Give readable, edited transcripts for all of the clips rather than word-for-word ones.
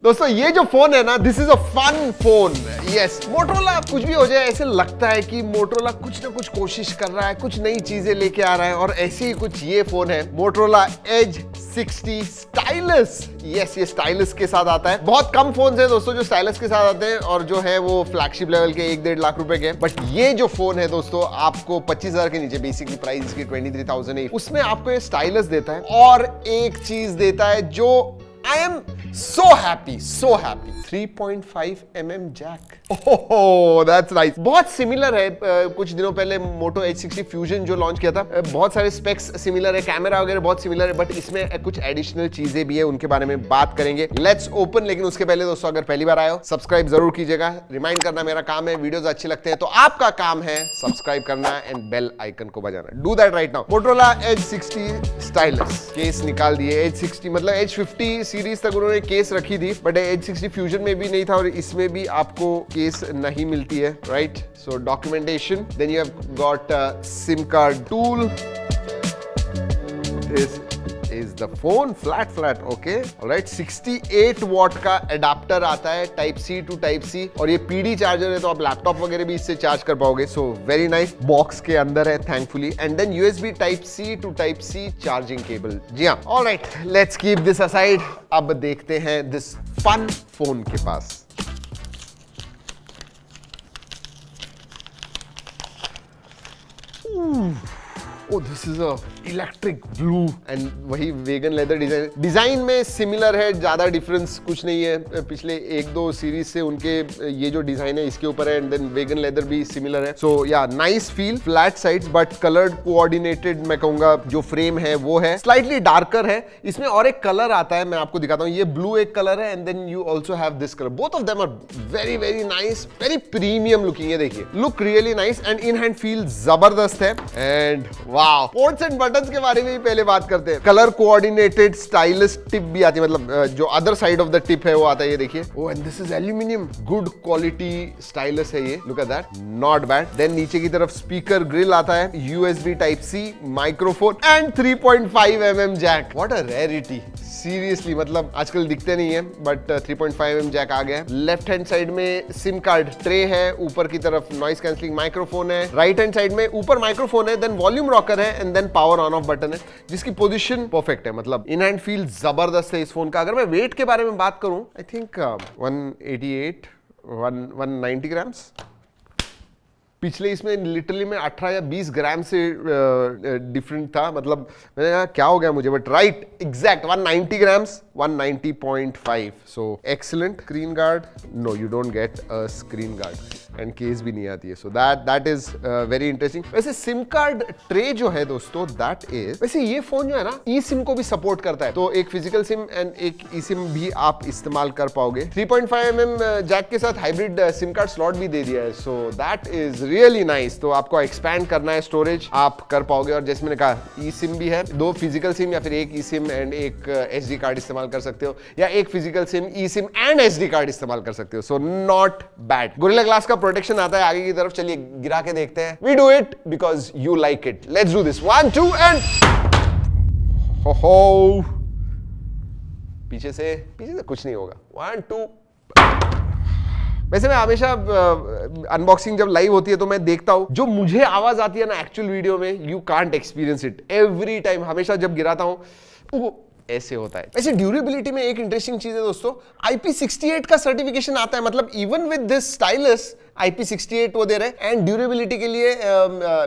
दोस्तों ये जो फोन है ना, this is a fun phone. Yes, Motorola कुछ भी हो जाए ऐसे लगता है कि मोटरोला कुछ ना कुछ कोशिश कर रहा है, कुछ नई चीजें लेके आ रहा है, और ऐसे ही कुछ ये फोन है, मोटरोला एज 60 स्टाइलस। यस, ये स्टाइलस के साथ आता है। बहुत कम फोन है दोस्तों जो स्टाइलस के साथ आते हैं, और जो है वो फ्लैगशिप लेवल के 1-1.5 लाख रुपए के। बट ये जो फोन है दोस्तों, आपको 25,000 के नीचे, बेसिकली प्राइस इसकी 23,000 है, उसमें आपको ये स्टाइलस देता है और एक चीज देता है जो I am so happy, so happy. 3.5 mm jack. Oh, that's nice. बहुत सिमिलर है कुछ दिनों पहले Moto H60 Fusion जो लॉन्च किया था, बहुत सारे स्पेक्स सिमिलर है, कैमरा वगैरह बहुत सिमिलर है, बट इसमें कुछ एडिशनल चीजें भी है, उनके बारे में बात करेंगे। Let's open. लेकिन उसके पहले दोस्तों, अगर पहली बार आए हो, सब्सक्राइब जरूर कीजिएगा। रिमाइंड करना मेरा काम है, वीडियोस अच्छे लगते हैं तो आपका काम है सब्सक्राइब करना एंड बेल आइकन को बजाना। Do that right now. Motorola H60 stylus case निकाल दिए। H60 मतलब H50 सीरीज तक उन्होंने केस रखी थी, बट H60 फ्यूजन में भी नहीं था और इसमें भी आपको केस नहीं मिलती है, right? So documentation, then you have got SIM card tool, this is the phone, flat okay, alright. 68 watt का एडाप्टर आता है, type C to type C, और ये पीडी चार्जर है तो आप लैपटॉप वगैरह भी इससे चार्ज कर पाओगे। So very nice. बॉक्स के अंदर है thankfully, and then USB type C to type C charging cable. जी हाँ, alright, let's keep this aside. अब देखते हैं दिस फन फोन के पास। Oh, this is a electric blue and वही वेगन लेदर डिजाइन में सिमिलर है, ज्यादा डिफरेंस कुछ नहीं है पिछले 1-2 सीरीज से। उनके ये जो डिजाइन है इसके ऊपर है, एंड देन वेगन लेदर भी सिमिलर है। सो या nice feel, flat sides but coloured coordinated, मैं कहूंगा जो फ्रेम है वो है, स्लाइटली डार्कर है। इसमें और एक कलर आता है, मैं आपको दिखाता हूँ। ये ब्लू एक कलर है, and then you also have this colour. Both of them are very very nice, very premium looking है। देखिए, look really nice, and in hand feel जबरदस्त है। And wow, ports and buttons के बारे में भी पहले बात करते हैं। कलर कोऑर्डिनेटेड स्टाइलिश टिप भी आती है, मतलब जो other side of the tip है वो आता है, ये देखिए। Oh, and this is aluminium, good quality stylish है ये, look at that, not bad. Then नीचे की तरफ स्पीकर ग्रिल आता है, USB type C, microphone and 3.5 mm jack. What a rarity, seriously, मतलब आजकल दिखते नहीं है, बट 3.5 mm जैक आ गया है। लेफ्ट हैंड साइड में सिम कार्ड ट्रे है, ऊपर की तरफ नॉइस कैंसलिंग माइक्रोफोन है, राइट हैंड साइड में ऊपर माइक्रोफोन है, देन वॉल्यूम रॉकर है, and then power on off button है, जिसकी पोजीशन परफेक्ट है। मतलब इन हैंड फील जबरदस्त है इस फोन का। अगर मैं वेट के बारे में बात करूं, आई थिंक 190 ग्राम्स। पिछले इसमें लिटरली में 18 या 20 ग्राम से डिफरेंट था, मतलब मैंने कहा क्या हो गया मुझे, but right, exact 190 grams, 190.5। So excellent. Screen guard, no you don't get a screen guard, and case भी नहीं आती है। So that is very interesting. वैसे सिम कार्ड ट्रे जो है दोस्तों, दैट इज, वैसे ये फोन जो है ना, ई सिम को भी सपोर्ट करता है, तो एक फिजिकल सिम एंड एक ई सिम भी आप इस्तेमाल कर पाओगे। 3.5 mm जैक के साथ हाइब्रिड सिम कार्ड स्लॉट भी दे दिया है, so that is really nice. तो आपको एक्सपैंड करना है स्टोरेज, आप कर पाओगे। और जैसे मैंने कहा, ई सिम भी है, 2 फिजिकल सिम या फिर एक ई सिम एंड एक एसडी कार्ड इस्तेमाल कर सकते हो, या एक physical SIM, E SIM and SD card इस्तेमाल कर सकते हो। So not bad. Gorilla glass का प्रोटेक्शन आता है आगे की तरफ। चलिए गिरा के देखते हैं। We do it because you like it. Let's do this. 1 2 and हो, पीछे से कुछ नहीं होगा। 1 2। वैसे मैं हमेशा अनबॉक्सिंग जब लाइव होती है तो मैं देखता हूं, जो मुझे आवाज आती है ना एक्चुअल वीडियो में, you can't experience it every time. हमेशा जब गिराता हूं ऐसे होता है। वैसे ड्यूरेबिलिटी में एक इंटरेस्टिंग चीज है दोस्तों, IP68 का सर्टिफिकेशन आता है, मतलब even with this stylus IP68 वो दे रहे हैं। एंड ड्यूरेबिलिटी के लिए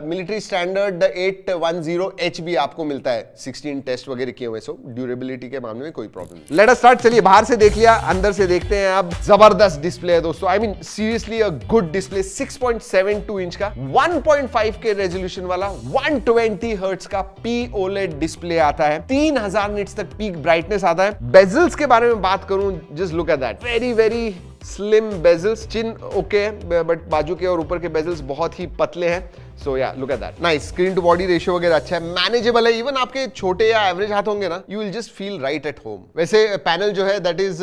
मिलिट्री स्टैंडर्ड 810H भी आपको मिलता है, 16 टेस्ट वगैरह किए हुए। सो ड्यूरेबिलिटी के मामले में कोई प्रॉब्लम नहीं। Let us start. चलिए बाहर से देख लिया, अंदर से देखते हैं। अब जबरदस्त डिस्प्ले है दोस्तों, I mean seriously a good display. 6.72 inch का 1.5K रेजोल्यूशन वाला 120 हर्ट्ज का POLED डिस्प्ले आता है। 3000 निट्स तक पीक ब्राइटनेस आता है। बेजल्स के बारे में बात करूं, just look at that, very very slim bezels. Chin okay, but बाजू के और ऊपर के बेजल्स बहुत ही पतले हैं। So yeah look at that, nice. Screen to body ratio वगैरह अच्छा है, मैनेजेबल है। इवन आपके छोटे या एवरेज हाथ होंगे ना, you will just feel right at home. वैसे पैनल जो है दैट इज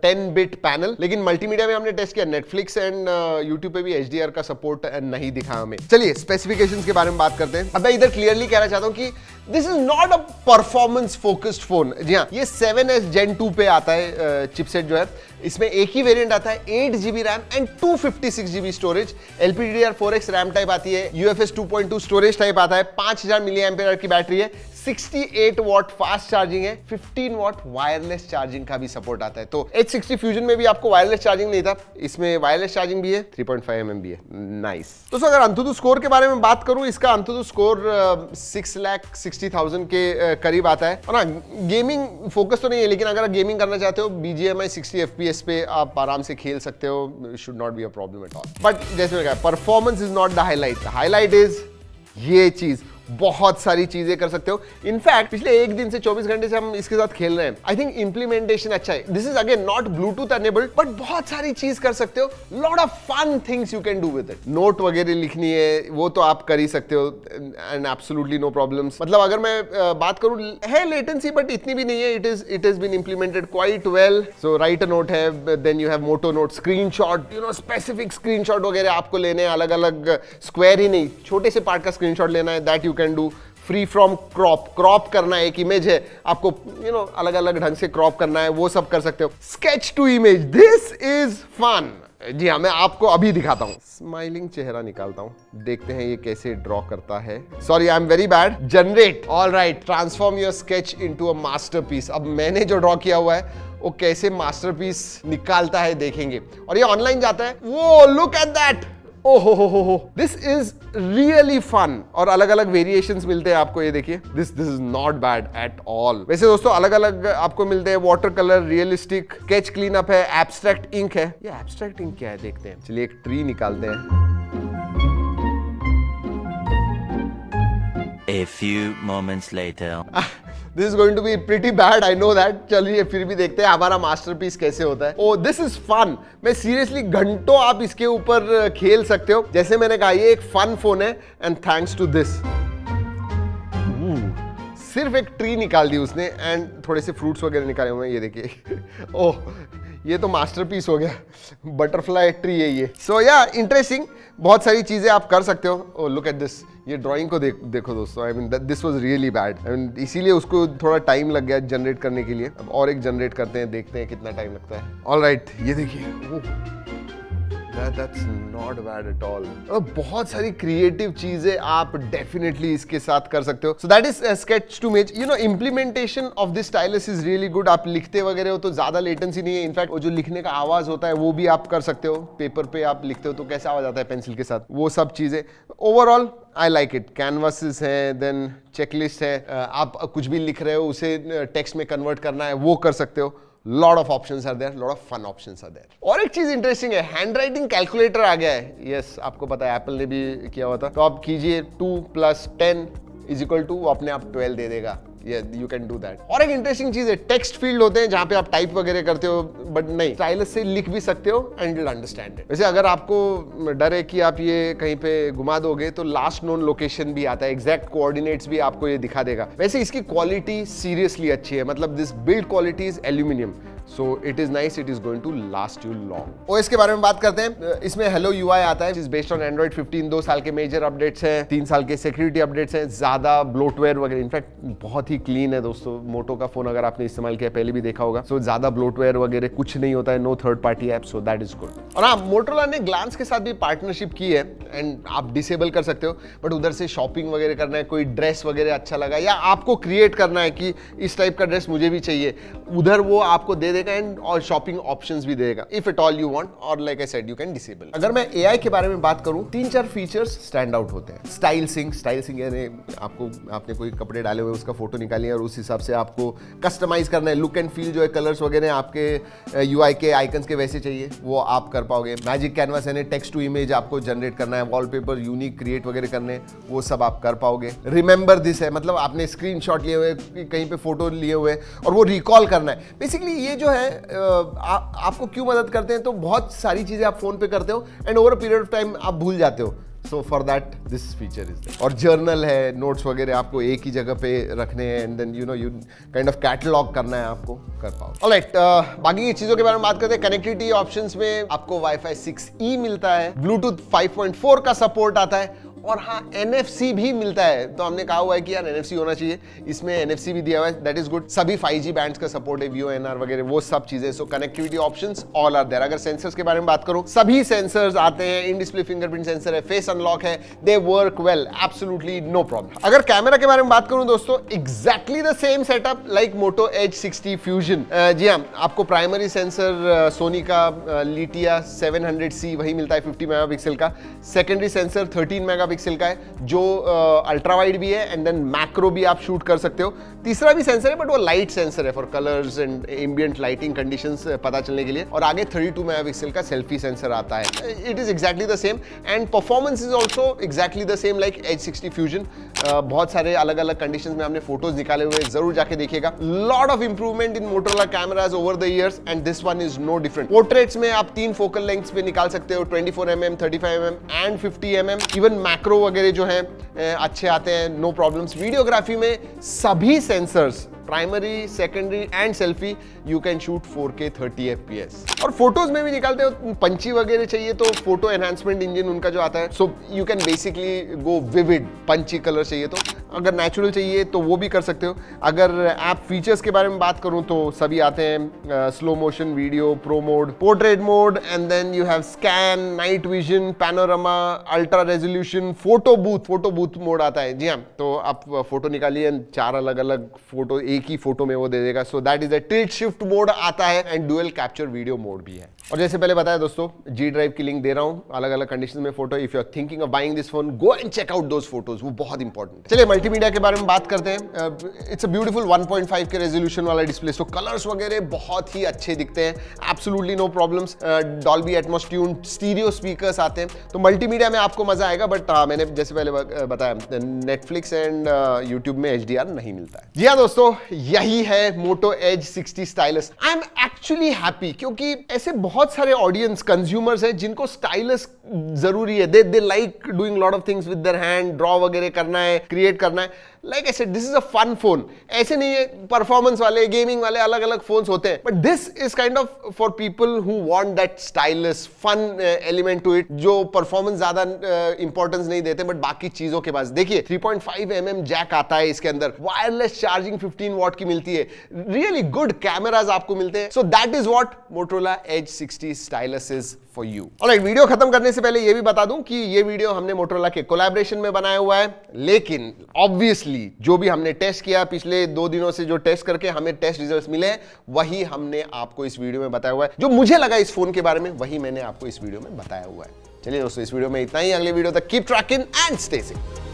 10 बिट पैनल, लेकिन मल्टीमीडिया में हमने टेस्ट किया, नेटफ्लिक्स एंड यूट्यूब पे भी HDR का सपोर्ट नहीं दिखा हमें। चलिए स्पेसिफिकेशंस के बारे में बात करते हैं। अब मैं इधर क्लियरली कहना चाहता हूं कि this is not a performance focused phone. जी हाँ, ये 7S Gen 2 पे आता है चिपसेट जो है। इसमें एक ही वेरिएंट आता है, 8GB RAM and 256GB storage. LPDDR4X RAM type आती है, UFS 2.2 स्टोरेज टाइप आता है, 5000 mAh की बैटरी है, 68 वॉट फास्ट चार्जिंग है, 15 वॉट वायरलेस चार्जिंग का भी सपोर्ट आता है। तो H60 फ्यूजन में भी आपको वायरलेस चार्जिंग नहीं था, इसमें वायरलेस चार्जिंग भी है, 3.5 mm भी है। नाइस। तो अगर अंतुतु स्कोर के बारे में बात करूं, इसका अंतुतु स्कोर 6,60,000 के करीब आता है। और ना, गेमिंग फोकस तो नहीं है, लेकिन अगर आप गेमिंग करना चाहते हो, BGMI 60 FPS पे आप आराम से खेल सकते हो, should not be a problem at all. But जैसे मैंने कहा, performance is not the highlight, highlight is ये चीज। बहुत सारी चीजें कर सकते हो। इनफैक्ट पिछले एक दिन से 24 घंटे से हम इसके साथ खेल रहे हैं। आई थिंक इंप्लीमेंटेशन अच्छा है। This is again not Bluetooth enabled, but बहुत सारी चीज कर सकते हो। Lot of fun things you can do with it. Note वगैरह लिखनी है, वो तो आप कर ही सकते हो एंड एब्सोल्युटली नो प्रॉब्लम्स। मतलब अगर मैं बात करूं, है लेटेंसी बट इतनी भी नहीं है। It is been implemented quite well. So write a note है, then you have Moto note, screenshot, you know specific screenshot वगैरह आपको लेने हैं, अलग अलग स्क्वायर ही नहीं, छोटे से पार्ट का स्क्रीनशॉट लेना है, that you can do. Free from crop करना है, एक इमेज है आपको अलग अलग ढंग से क्रॉप करना है, वो सब कर सकते हो। Sketch to image, this is fun. जी हाँ, मैं आपको अभी दिखाता हूँ। स्माइलिंग चेहरा निकालता हूँ, देखते हैं ये कैसे ड्रॉ करता है। Sorry, I am very bad. Generate, alright, transform your sketch into a masterpiece. अब मैंने जो ड्रॉ किया हुआ है वो कैसे मास्टरपीस निकालता है देखेंगे। और ये ऑनलाइन जाता है। वो लुक एट दैट, ओहो हो, दिस इज रियली फन। और अलग अलग वेरिएशंस मिलते हैं आपको, ये देखिए, this is not bad at all. वैसे दोस्तों अलग अलग आपको मिलते हैं, water colour, realistic, sketch clean up है, एब्स्ट्रैक्ट इंक है। ये एब्स्ट्रैक्ट इंक क्या है देखते हैं। चलिए एक ट्री निकालते हैं। A few moments later. This is going to be pretty bad, I know that. चलिए फिर भी देखते हैं हमारा मास्टरपीस कैसे होता है। Oh, this is fun. मैं सीरियसली घंटों आप इसके ऊपर खेल सकते हो। जैसे मैंने कहा, ये एक फन फोन है एंड थैंक्स टू दिस। सिर्फ एक ट्री निकाल दी उसने एंड थोड़े से फ्रूट्स वगैरह निकाले हुए हैं, ये देखिए। ओह, ये तो मास्टरपीस हो गया, बटरफ्लाई ट्री है ये। सो या इंटरेस्टिंग, बहुत सारी चीजें आप कर सकते हो। ओह लुक एट दिस, ये ड्राइंग को देखो दोस्तों। I mean this was really bad, I mean इसीलिए उसको थोड़ा टाइम लग गया जनरेट करने के लिए। अब और एक जनरेट करते हैं, देखते हैं कितना टाइम लगता है। ऑलराइट, ये देखिए, that's not bad at all. बहुत सारी क्रिएटिव चीजें आप डेफिनेटली इसके साथ कर सकते हो। So that is sketch to image. You know, implementation of this stylus is really good. आप लिखते वगैरह हो तो ज्यादा लेटेंसी नहीं है। इनफैक्ट वो जो लिखने का आवाज होता है वो भी आप कर सकते हो। पेपर पे आप लिखते हो तो कैसे आवाज आता है पेंसिल के साथ, वो सब चीजें। Overall I like it. Canvases है, देन चेकलिस्ट है, आप कुछ भी लिख रहे हो उसे टेक्स्ट में कन्वर्ट करना है, वो कर सकते हो। Lot of options are there, lot of fun options are there. और एक चीज इंटरेस्टिंग है, हैंड राइटिंग कैलकुलेटर आ गया है। यस, आपको पता है एप्पल ने भी किया हुआ था। तो आप कीजिए 2 + 10 = अपने आप 12 दे देगा। You can do that. और एक इंटरेस्टिंग चीज है, टेक्स्ट फील्ड होते हैं जहां पे आप टाइप वगैरह करते हो, बट नहीं, स्टाइलस से लिख भी सकते हो एंड विल अंडरस्टैंड इट। वैसे अगर आपको डर है कि आप ये कहीं पे घुमा दोगे तो लास्ट नोन लोकेशन भी आता है, एग्जैक्ट कोऑर्डिनेट्स भी आपको ये दिखा देगा। वैसे इसकी क्वालिटी सीरियसली अच्छी है, मतलब this build quality is aluminium, so it is nice, it is going to last you long. OS के बारे में बात करते हैं। इसमें हेलो यूआई आता है, इज बेस्ड ऑन एंड्रॉइड 15। 2 साल के मेजर अपडेट्स हैं, 3 साल के सिक्योरिटी अपडेट्स हैं, ज्यादा ब्लोटवेयर वगैरह, इनफैक्ट बहुत ही क्लीन है दोस्तों। मोटो का फोन अगर आपने इस्तेमाल किया, पहले भी देखा होगा, सो ज्यादा ब्लोटवेयर वगैरह कुछ नहीं होता है, no third party app, so that is good. और हाँ, मोटोरोला ने ग्लांस के साथ भी पार्टनरशिप की है एंड आप डिसेबल कर सकते हो, बट उधर से शॉपिंग वगैरह करना है, कोई ड्रेस वगैरह अच्छा लगा या आपको क्रिएट करना है कि इस टाइप का ड्रेस मुझे भी चाहिए, उधर वो आपको दे देगा एंड और शॉपिंग ऑप्शंस भी देगा, if it all you want. और like I said, you can disable. अगर मैं एआई के बारे में बात करूं, 3-4 फीचर्स स्टैंड आउट होते हैं। स्टाइल सिंक यानी आपने कोई कपड़े डाले हुए, उसका फोटो निकालिए और उस हिसाब से आपको कस्टमाइज करना है। लुक एंड फील जो है, कलर्स वगैरह आपके यूआई के आइकन्स के वैसे चाहिए, वो आप कर पाओगे। मैजिक कैनवास यानी टेक्स्ट टू इमेज आपको जनरेट करना है, वॉलपेपर यूनिक क्रिएट वगैरह करने, वो सब आप कर पाओगे। रिमेंबर दिस है, मतलब आपने स्क्रीनशॉट लिए हुए, कहीं पे फोटो लिए हुए और वो रिकॉल करना है। बेसिकली ये जो है आपको क्यों मदद करते हैं, तो बहुत सारी चीजें आप फोन पे करते हो and over a period of time आप भूल जाते हो। So for that this feature is there. और जर्नल है, नोट्स वगैरह आपको एक ही जगह पे रखने हैं and then you kind of catalogue करना है आपको, कर पाओ। ऑलराइट, बाकी की चीजों के बारे में बात करते हैं। कनेक्टिविटी ऑप्शंस में आपको वाईफाई 6E मिलता है, ब्लूटूथ 5.4 का सपोर्ट आता है और हाँ NFC भी मिलता है। तो हमने कहा हुआ है कि यार NFC होना चाहिए, इसमें NFC भी दिया हुआ है, दैट इज गुड। सभी 5G बैंड्स का सपोर्ट है, VoNR वगैरह वो सब चीजें। So connectivity options all are there. अगर सेंसर्स के बारे में बात करूं, सभी सेंसर्स आते हैं, इन डिस्प्ले फिंगरप्रिंट सेंसर है, फेस अनलॉक है, they work well, absolutely no problem. अगर कैमरा के बारे में बात करूं दोस्तों, exactly the same setup like Moto Edge 60 Fusion। जी हाँ, आपको प्राइमरी सेंसर सोनी का लिटिया 700C वही मिलता है 50 मेगापिक्सल का। सेकेंडरी सेंसर 13 मेगापिक्सल का है जो अल्ट्रा वाइड भी है एंड देन मैक्रो भी आप शूट कर सकते हो। तीसरा भी सेंसर है बट वो लाइट सेंसर है for colours and ambient lighting conditions पता चलने के लिए। और आगे 32 मेगापिक्सल का सेल्फी सेंसर आता है। It is exactly the same and performance is also exactly the same like Edge 60 Fusion। बहुत सारे अलग अलग कंडीशंस में हमने फोटोज निकाले हुए, जरूर जाके देखिएगा। Lot of improvement in Motorola cameras over the years and this one is no different. Portraits में आप 3 फोकल लेंथ्स पे निकाल सकते हो, 24mm, 35mm and 50mm। Even macro वगैरह जो है अच्छे आते हैं, नो प्रॉब्लम्स। वीडियोग्राफी में सभी sensors primary, secondary and selfie you can shoot 4K 30 FPS। और फोटोज में भी निकालते हो, पंची वगैरह चाहिए तो फोटो एनहांसमेंट इंजन उनका जो आता है, so you can basically go vivid. Punchy colour चाहिए तो, अगर नेचुरल चाहिए तो वो भी कर सकते हो। अगर ऐप फीचर्स के बारे में बात करूं तो सभी आते हैं, slow motion video, pro mode, portrait mode and then you have scan, night vision, panorama, ultra resolution, photo booth mode आता है। जी हाँ, तो आप फोटो निकालिए, 4 अलग अलग फोटो एक ही फोटो में वो दे देगा। So that is a tilt shift mode आता है एंड डुअल कैप्चर वीडियो मोड भी है। और जैसे पहले बताया दोस्तों, G ड्राइव की लिंक दे रहा हूं अलग अलग कंडीशन में photo. If you are thinking of buying this phone, go and check out those photos, वो बहुत इंपॉर्टेंट है। चलिए मल्टीमीडिया के बारे में बात करते हैं। इट्स अ ब्यूटीफुल 1.5 के रेजोल्यूशन वाला डिस्प्ले, सो कलर्स वगैरह बहुत ही अच्छे दिखते हैं, absolutely no problems. Dolby Atmos tuned stereo speakers आते हैं, तो मल्टीमीडिया में आपको मजा आएगा। बट मैंने जैसे पहले बताया, नेटफ्लिक्स एंड यूट्यूब में HDR नहीं मिलता है। जी हाँ दोस्तों, यही है Moto Edge 60 stylus. I am actually happy क्योंकि ऐसे बहुत सारे ऑडियंस, कंज्यूमर्स हैं जिनको स्टाइलस जरूरी है। They like doing lot of things with their hand, draw वगैरह करना है, क्रिएट करना है। Like I said, this is a fun phone. ऐसे नहीं है, परफॉर्मेंस वाले, गेमिंग वाले अलग अलग फोन्स होते हैं, but this is kind of for people who want that stylish fun element to it, जो परफॉर्मेंस ज्यादा इंपॉर्टेंस नहीं देते बट बाकी चीजों के पास। देखिए 3.5mm जैक आता है इसके अंदर, वायरलेस चार्जिंग 15 वॉट की मिलती है, रियली गुड कैमराज आपको मिलते हैं। सो that is what Motorola Edge 60 stylus is for you. Alright, video खत्म करने से पहले ये भी बता दूं कि ये वीडियो हमने Motorola के कोलैबोरेशन में बनाया हुआ है, लेकिन ऑब्वियसली जो भी हमने टेस्ट किया पिछले 2 दिनों से, जो टेस्ट करके हमें टेस्ट रिजल्ट्स मिले हैं, वही हमने आपको इस वीडियो में बताया हुआ है। जो मुझे लगा इस फोन के बारे में, वही मैंने आपको इस वीडियो में बताया हुआ है। चलिए दोस्तों, इस वीडियो में इतना ही। अगले वीडियो तक keep trekking and stay safe.